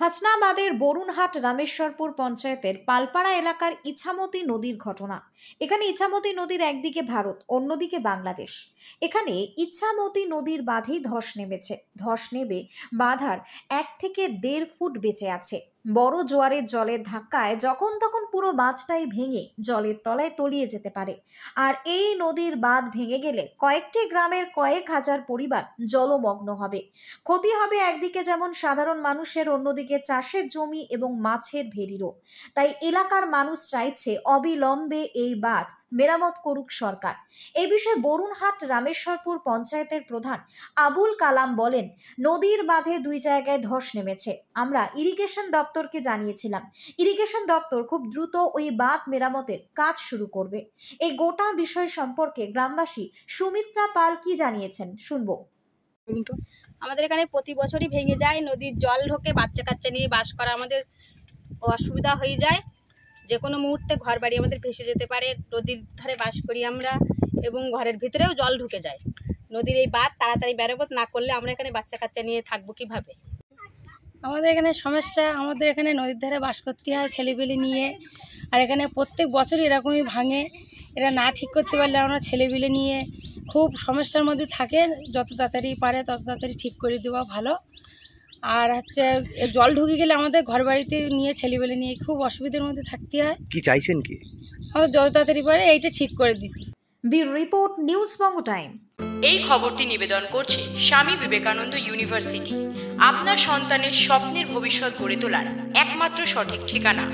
হাসনাবাদের বরুণহাট রামেশ্বরপুর পঞ্চায়েতের পালপাড়া এলাকার ইছামতি নদীর ঘটনা। এখানে ইছামতি নদীর একদিকে ভারত, অন্যদিকে বাংলাদেশ। এখানে ইছামতি নদীর বাঁধেই ধস নেমেছে। ধস নেবে বাঁধার 1 থেকে 1.5 ফুট বেঁচে আছে। বড় জোয়ারের জলের ধাক্কায় যখন তখন পুরো বাঁধটাই ভেঙে জলের তলায় তলিয়ে যেতে পারে। আর এই নদীর বাঁধ ভেঙে গেলে কয়েকটি গ্রামের কয়েক হাজার পরিবার জলমগ্ন হবে। ক্ষতি হবে একদিকে যেমন সাধারণ মানুষের, অন্যদিকে চাষের জমি এবং মাছের ভেড়িরও। তাই এলাকার মানুষ চাইছে অবিলম্বে এই বাঁধ মেরামত করুক সরকার। এই বিষয়ে বরুণহাট রামেশ্বরপুর পঞ্চায়েতের প্রধান আবুল কালাম বলেন, নদীর বাঁধে 2 জায়গায় ধস নেমেছে। আমরা ইরিগেশন দপ্তরকে জানিয়েছিলাম। ইরিগেশন দপ্তর খুব দ্রুত ওই বাঁধ মেরামতের কাজ শুরু করবে। এই গোটা বিষয় সম্পর্কে গ্রামবাসী সুমিত্রা পাল কি জানিয়েছেন শুনবো। আমাদের এখানে প্রতি বছরই ভেঙে যায়, নদীর জল ঢোকে, বাচ্চা কাচ্চা নিয়ে বাস করা আমাদের অসুবিধা হয়ে যায়। যে কোনো মুহূর্তে ঘর বাড়ি আমাদের ভেসে যেতে পারে। নদীর ধারে বাস করি আমরা এবং ঘরের ভিতরেও জল ঢুকে যায়। নদীর এই বাঁধ তাড়াতাড়ি মেরামত না করলে আমরা এখানে বাচ্চা কাচ্চা নিয়ে থাকবো কিভাবে? আমাদের এখানে সমস্যা, আমাদের এখানে নদীর ধারে বাস করতে হয় ছেলেপিলে নিয়ে। আর এখানে প্রত্যেক বছরই এরকমই ভাঙে। এরা না ঠিক করতে পারলে আমরা ছেলেপিলে নিয়ে খুব সমস্যার মধ্যে থাকে। যত তাড়াতাড়ি পারে তত তাড়াতাড়ি ঠিক করে দেওয়া ভালো। আর জল ঢুকে গেলে আমাদের ঘর বাড়িতে নিয়ে ছেলেপিলে নিয়ে খুব অসুবিধার মধ্যে থাকতে হয়। কি চাইছেন কি? আমাদের যত তাড়াতাড়ি পারে এইটা ঠিক করে দিতে। ব্যুরো রিপোর্ট, নিউজ বঙ্গ টাইম। এই খবরটি নিবেদন করছে স্বামী বিবেকানন্দ ইউনিভার্সিটি, আপনার সন্তানের স্বপ্নের ভবিষ্যৎ গড়ে তোলার একমাত্র সঠিক ঠিকানা।